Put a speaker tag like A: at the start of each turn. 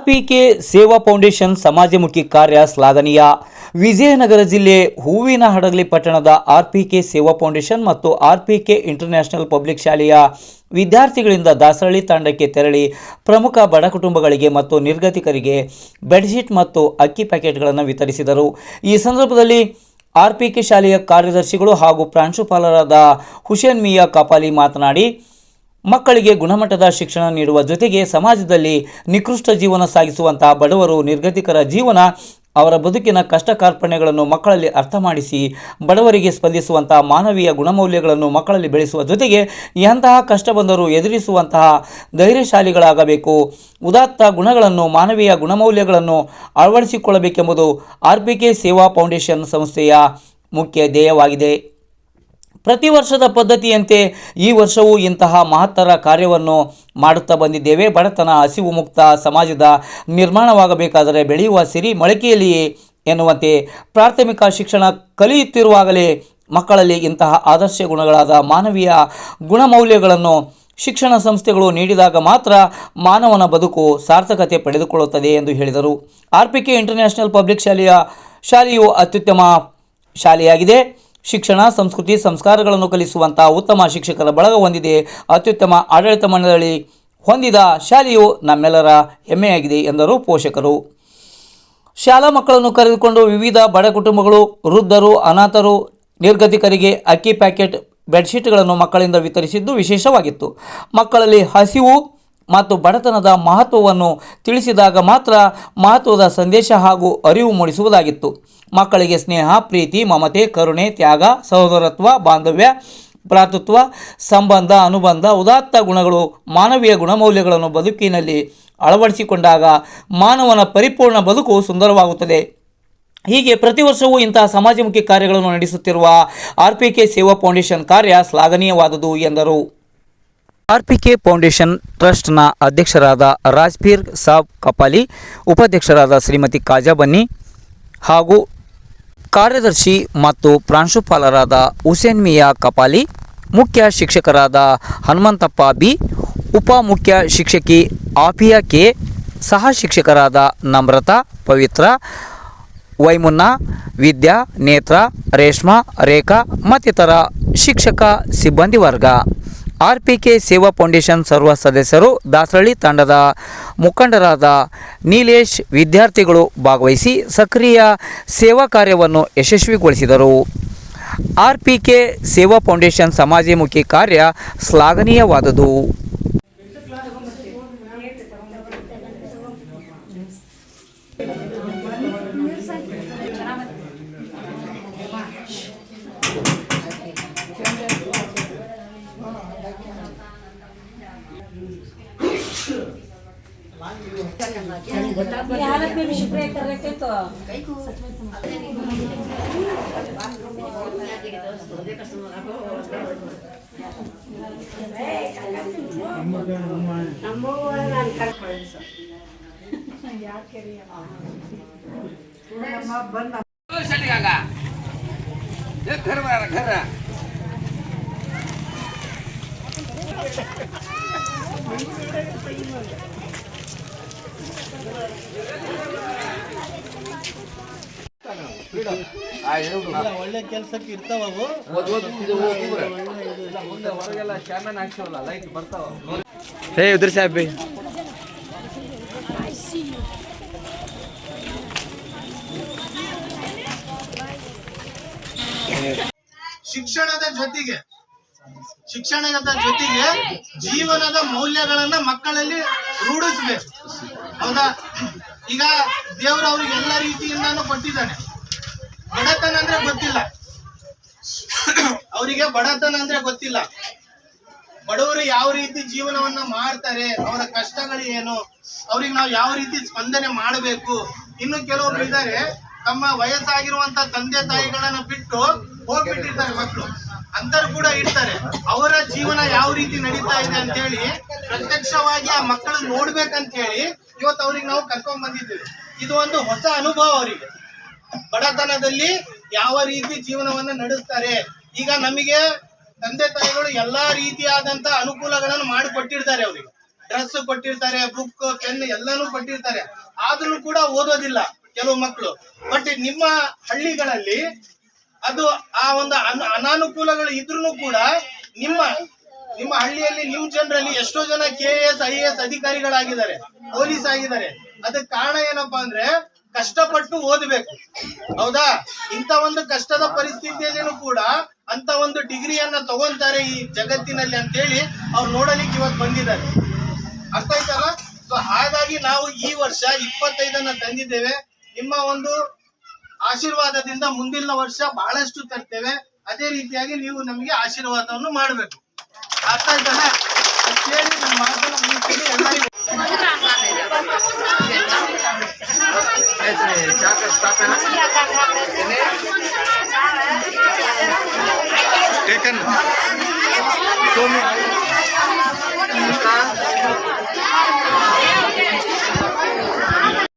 A: ಆರ್ಪಿಕೆ ಸೇವಾ ಫೌಂಡೇಶನ್ ಸಮಾಜಮುಖಿ ಕಾರ್ಯ ಶ್ಲಾಘನೀಯ. ವಿಜಯನಗರ ಜಿಲ್ಲೆ ಹೂವಿನಹಡಗಲಿ ಪಟ್ಟಣದ ಆರ್ಪಿಕೆ ಸೇವಾ ಫೌಂಡೇಶನ್ ಮತ್ತು ಆರ್ಪಿಕೆ ಇಂಟರ್ನ್ಯಾಷನಲ್ ಪಬ್ಲಿಕ್ ಶಾಲೆಯ ವಿದ್ಯಾರ್ಥಿಗಳಿಂದ ದಾಸರಳ್ಳಿ ತಾಂಡಕ್ಕೆ ತೆರಳಿ ಪ್ರಮುಖ ಬಡ ಕುಟುಂಬಗಳಿಗೆ ಮತ್ತು ನಿರ್ಗತಿಕರಿಗೆ ಬೆಡ್ಶೀಟ್ ಮತ್ತು ಅಕ್ಕಿ ಪ್ಯಾಕೆಟ್ಗಳನ್ನು ವಿತರಿಸಿದರು. ಈ ಸಂದರ್ಭದಲ್ಲಿ ಆರ್ಪಿಕೆ ಶಾಲೆಯ ಕಾರ್ಯದರ್ಶಿಗಳು ಹಾಗೂ ಪ್ರಾಂಶುಪಾಲರಾದ ಹುಸೇನ್ ಮಿಯಾ ಕಪಾಲಿ ಮಾತನಾಡಿ, ಮಕ್ಕಳಿಗೆ ಗುಣಮಟ್ಟದ ಶಿಕ್ಷಣ ನೀಡುವ ಜೊತೆಗೆ ಸಮಾಜದಲ್ಲಿ ನಿಕೃಷ್ಟ ಜೀವನ ಸಾಗಿಸುವಂತಹ ಬಡವರು ನಿರ್ಗತಿಕರ ಜೀವನ, ಅವರ ಬದುಕಿನ ಕಷ್ಟ ಕಾರ್ಪಣ್ಯಗಳನ್ನು ಮಕ್ಕಳಲ್ಲಿ ಅರ್ಥ ಮಾಡಿಸಿ ಬಡವರಿಗೆ ಸ್ಪಂದಿಸುವಂತಹ ಮಾನವೀಯ ಗುಣಮೌಲ್ಯಗಳನ್ನು ಮಕ್ಕಳಲ್ಲಿ ಬೆಳೆಸುವ ಜೊತೆಗೆ ಎಂತಹ ಕಷ್ಟ ಬಂದರೂ ಎದುರಿಸುವಂತಹ ಧೈರ್ಯಶಾಲಿಗಳಾಗಬೇಕು. ಉದಾತ್ತ ಗುಣಗಳನ್ನು, ಮಾನವೀಯ ಗುಣಮೌಲ್ಯಗಳನ್ನು ಅಳವಡಿಸಿಕೊಳ್ಳಬೇಕೆಂಬುದು ಆರ್ಪಿಕೆ ಸೇವಾ ಫೌಂಡೇಶನ್ ಸಂಸ್ಥೆಯ ಮುಖ್ಯ ಧ್ಯೇಯವಾಗಿದೆ. ಪ್ರತಿ ವರ್ಷದ ಪದ್ಧತಿಯಂತೆ ಈ ವರ್ಷವೂ ಇಂತಹ ಮಹತ್ತರ ಕಾರ್ಯವನ್ನು ಮಾಡುತ್ತಾ ಬಂದಿದ್ದೇವೆ. ಬಡತನ, ಹಸಿವು ಮುಕ್ತ ಸಮಾಜದ ನಿರ್ಮಾಣವಾಗಬೇಕಾದರೆ ಬೆಳೆಯುವ ಸಿರಿ ಮೊಳಕೆಯಲ್ಲಿಯೇ ಎನ್ನುವಂತೆ ಪ್ರಾಥಮಿಕ ಶಿಕ್ಷಣ ಕಲಿಯುತ್ತಿರುವಾಗಲೇ ಮಕ್ಕಳಲ್ಲಿ ಇಂತಹ ಆದರ್ಶ ಗುಣಗಳಾದ ಮಾನವೀಯ ಗುಣಮೌಲ್ಯಗಳನ್ನು ಶಿಕ್ಷಣ ಸಂಸ್ಥೆಗಳು ನೀಡಿದಾಗ ಮಾತ್ರ ಮಾನವನ ಬದುಕು ಸಾರ್ಥಕತೆ ಪಡೆದುಕೊಳ್ಳುತ್ತದೆ ಎಂದು ಹೇಳಿದರು. ಆರ್ಪಿಕೆ ಇಂಟರ್ನ್ಯಾಷನಲ್ ಪಬ್ಲಿಕ್ ಶಾಲೆಯು ಅತ್ಯುತ್ತಮ ಶಾಲೆಯಾಗಿದೆ. ಶಿಕ್ಷಣ, ಸಂಸ್ಕೃತಿ, ಸಂಸ್ಕಾರಗಳನ್ನು ಕಲಿಸುವಂತಹ ಉತ್ತಮ ಶಿಕ್ಷಕರ ಬಳಗ ಹೊಂದಿದೆ. ಅತ್ಯುತ್ತಮ ಆಡಳಿತ ಮಂಡಳಿ ಹೊಂದಿದ ಶಾಲೆಯು ನಮ್ಮೆಲ್ಲರ ಹೆಮ್ಮೆಯಾಗಿದೆ ಎಂದರು ಪೋಷಕರು. ಶಾಲಾ ಮಕ್ಕಳನ್ನು ಕರೆದುಕೊಂಡು ವಿವಿಧ ಬಡ ಕುಟುಂಬಗಳು, ವೃದ್ಧರು, ಅನಾಥರು, ನಿರ್ಗತಿಕರಿಗೆ ಅಕ್ಕಿ ಪ್ಯಾಕೆಟ್, ಬೆಡ್ಶೀಟ್ಗಳನ್ನು ಮಕ್ಕಳಿಂದ ವಿತರಿಸಿದ್ದು ವಿಶೇಷವಾಗಿತ್ತು. ಮಕ್ಕಳಲ್ಲಿ ಹಸಿವು ಮತ್ತು ಬಡತನದ ಮಹತ್ವವನ್ನು ತಿಳಿಸಿದಾಗ ಮಾತ್ರ ಮಹತ್ವದ ಸಂದೇಶ ಹಾಗೂ ಅರಿವು ಮೂಡಿಸುವುದಾಗಿತ್ತು. ಮಕ್ಕಳಿಗೆ ಸ್ನೇಹ, ಪ್ರೀತಿ, ಮಮತೆ, ಕರುಣೆ, ತ್ಯಾಗ, ಸಹೋದರತ್ವ, ಬಾಂಧವ್ಯ, ಭ್ರಾತೃತ್ವ, ಸಂಬಂಧ, ಅನುಬಂಧ, ಉದಾತ್ತ ಗುಣಗಳು, ಮಾನವೀಯ ಗುಣಮೌಲ್ಯಗಳನ್ನು ಬದುಕಿನಲ್ಲಿ ಅಳವಡಿಸಿಕೊಂಡಾಗ ಮಾನವನ ಪರಿಪೂರ್ಣ ಬದುಕು ಸುಂದರವಾಗುತ್ತದೆ. ಹೀಗೆ ಪ್ರತಿ ವರ್ಷವೂ ಇಂತಹ ಸಮಾಜಮುಖಿ ಕಾರ್ಯಗಳನ್ನು ನಡೆಸುತ್ತಿರುವ ಆರ್ಪಿಕೆ ಸೇವಾ ಫೌಂಡೇಶನ್ ಕಾರ್ಯ ಶ್ಲಾಘನೀಯವಾದುದು ಎಂದರು. ಆರ್ಪಿಕೆ ಫೌಂಡೇಶನ್ ಟ್ರಸ್ಟ್ನ ಅಧ್ಯಕ್ಷರಾದ ರಾಜ್ಪೀರ್ ಸಾಬ್ ಕಪಾಲಿ, ಉಪಾಧ್ಯಕ್ಷರಾದ ಶ್ರೀಮತಿ ಕಾಜಾ ಬನ್ನಿ ಹಾಗೂ ಕಾರ್ಯದರ್ಶಿ ಮತ್ತು ಪ್ರಾಂಶುಪಾಲರಾದ ಹುಸೇನ್ ಮಿಯಾ ಕಪಾಲಿ, ಮುಖ್ಯ ಶಿಕ್ಷಕರಾದ ಹನುಮಂತಪ್ಪ ಬಿ, ಉಪಮುಖ್ಯ ಶಿಕ್ಷಕಿ ಆಫಿಯಾ ಕೆ, ಸಹ ಶಿಕ್ಷಕರಾದ ನಮ್ರತಾ, ಪವಿತ್ರ, ವೈಮುನ್ನಾ, ವಿದ್ಯಾ, ನೇತ್ರ, ರೇಷ್ಮಾ, ರೇಖಾ ಮತ್ತಿತರ ಶಿಕ್ಷಕ ಸಿಬ್ಬಂದಿ ವರ್ಗ, ಆರ್ಪಿಕೆ ಸೇವಾ ಫೌಂಡೇಶನ್ ಸರ್ವ ಸದಸ್ಯರು, ದಾಸರಳ್ಳಿ ತಾಂಡದ ಮುಖಂಡರಾದ ನೀಲೇಶ್, ವಿದ್ಯಾರ್ಥಿಗಳು ಭಾಗವಹಿಸಿ ಸಕ್ರಿಯ ಸೇವಾ ಕಾರ್ಯವನ್ನು ಯಶಸ್ವಿಗೊಳಿಸಿದರು. ಆರ್ಪಿಕೆ ಸೇವಾ ಫೌಂಡೇಶನ್ ಸಮಾಜಮುಖಿ ಕಾರ್ಯ ಶ್ಲಾಘನೀಯವಾದುದು.
B: ಒಳ್ಳೆ ಕೆಲಸಕ್ಕೆ ಇರ್ತಾವು. ಹೊರಗೆಲ್ಲ ಕ್ಯಾಮರಾ ಹಾಕ್ಸವಲ್ಲ, ಲೈಟ್ ಬರ್ತಾವ. ಹೇ ಉದ್ರ ಸಾಹೇಬ್,
C: ಶಿಕ್ಷಣದ ಜೊತೆಗೆ ಜೀವನದ ಮೌಲ್ಯಗಳನ್ನ ಮಕ್ಕಳಲ್ಲಿ ರೂಢಿಸ್ಬೇಕು. ಹೌದಾ? ಈಗ ದೇವರು ಅವ್ರಿಗೆ ಎಲ್ಲ ರೀತಿಯಿಂದಾನು ಕೊಟ್ಟಿದ್ದಾನೆ. ಬಡತನ ಅಂದ್ರೆ ಗೊತ್ತಿಲ್ಲ ಅವರಿಗೆ, ಬಡತನ ಅಂದ್ರೆ ಗೊತ್ತಿಲ್ಲ. ಬಡವರು ಯಾವ ರೀತಿ ಜೀವನವನ್ನ ಮಾಡ್ತಾರೆ, ಅವರ ಕಷ್ಟಗಳು ಏನು, ಅವ್ರಿಗೆ ನಾವು ಯಾವ ರೀತಿ ಸ್ಪಂದನೆ ಮಾಡಬೇಕು. ಇನ್ನು ಕೆಲವೊಬ್ರು ಇದ್ದಾರೆ, ತಮ್ಮ ವಯಸ್ಸಾಗಿರುವಂತ ತಂದೆ ತಾಯಿಗಳನ್ನ ಬಿಟ್ಟು ಹೋಗ್ಬಿಟ್ಟಿರ್ತಾರೆ ಮಕ್ಕಳು, ಅಂತರು ಕೂಡ ಇರ್ತಾರೆ. ಅವರ ಜೀವನ ಯಾವ ರೀತಿ ನಡೀತಾ ಇದೆ ಅಂತ ಹೇಳಿ ಪ್ರತ್ಯಕ್ಷವಾಗಿ ಆ ಮಕ್ಕಳು ನೋಡ್ಬೇಕಂತ ಹೇಳಿ ಇವತ್ತು ಅವ್ರಿಗೆ ನಾವು ಕರ್ಕೊಂಡ್ ಬಂದಿದ್ದೀವಿ. ಇದು ಒಂದು ಹೊಸ ಅನುಭವ ಅವರಿಗೆ, ಬಡತನದಲ್ಲಿ ಯಾವ ರೀತಿ ಜೀವನವನ್ನ ನಡೆಸ್ತಾರೆ. ಈಗ ನಮಗೆ ತಂದೆ ತಾಯಿಗಳು ಎಲ್ಲಾ ರೀತಿಯಾದಂತ ಅನುಕೂಲಗಳನ್ನು ಮಾಡಿಕೊಟ್ಟಿರ್ತಾರೆ ಅವರಿಗೆ. ಡ್ರೆಸ್ ಕೊಟ್ಟಿರ್ತಾರೆ, ಬುಕ್ ಪೆನ್ ಎಲ್ಲಾನು ಕೊಟ್ಟಿರ್ತಾರೆ, ಆದ್ರೂ ಕೂಡ ಓದೋದಿಲ್ಲ ಕೆಲವು ಮಕ್ಕಳು. ಬಟ್ ನಿಮ್ಮ ಹಳ್ಳಿಗಳಲ್ಲಿ ಅದು ಆ ಒಂದು ಅನಾನುಕೂಲಗಳು ಇದ್ರೂ ಕೂಡ ನಿಮ್ಮ ಹಳ್ಳಿಯಲ್ಲಿ ನಿಮ್ಮ ಜನರಲ್ಲಿ ಎಷ್ಟೋ ಜನ KAS IAS ಅಧಿಕಾರಿಗಳಾಗಿದ್ದಾರೆ, ಪೊಲೀಸ್ ಆಗಿದ್ದಾರೆ. ಅದಕ್ಕೆ ಕಾರಣ ಏನಪ್ಪಾ ಅಂದ್ರೆ ಕಷ್ಟಪಟ್ಟು ಓದಬೇಕು. ಹೌದಾ? ಇಂಥ ಒಂದು ಕಷ್ಟದ ಪರಿಸ್ಥಿತಿಯಲ್ಲಿನೂ ಕೂಡ ಅಂತ ಒಂದು ಡಿಗ್ರಿಯನ್ನ ತಗೊಂತಾರೆ ಈ ಜಗತ್ತಿನಲ್ಲಿ ಅಂತ ಹೇಳಿ ಅವ್ರು ನೋಡಲಿಕ್ಕೆ ಇವತ್ತು ಬಂದಿದ್ದಾರೆ. ಅರ್ಥ ಆಯ್ತಲ್ಲ? ಸೊ ಹಾಗಾಗಿ ನಾವು ಈ ವರ್ಷ 25 ತಂದಿದ್ದೇವೆ. ನಿಮ್ಮ ಒಂದು ಆಶೀರ್ವಾದದಿಂದ ಮುಂದಿನ ವರ್ಷ ಬಹಳಷ್ಟು ತರ್ತೇವೆ. ಅದೇ ರೀತಿಯಾಗಿ ನೀವು ನಮಗೆ ಆಶೀರ್ವಾದವನ್ನು ಮಾಡಬೇಕು. ಅರ್ಥ ಆಯ್ತಲ್ಲ? ಹೇಳಿ ನನ್ನ ಮಾತನ್ನು ಮುಗಿಸ್ತೀನಿ ಎಲ್ಲರಿಗೂ.
B: Taken. Show me.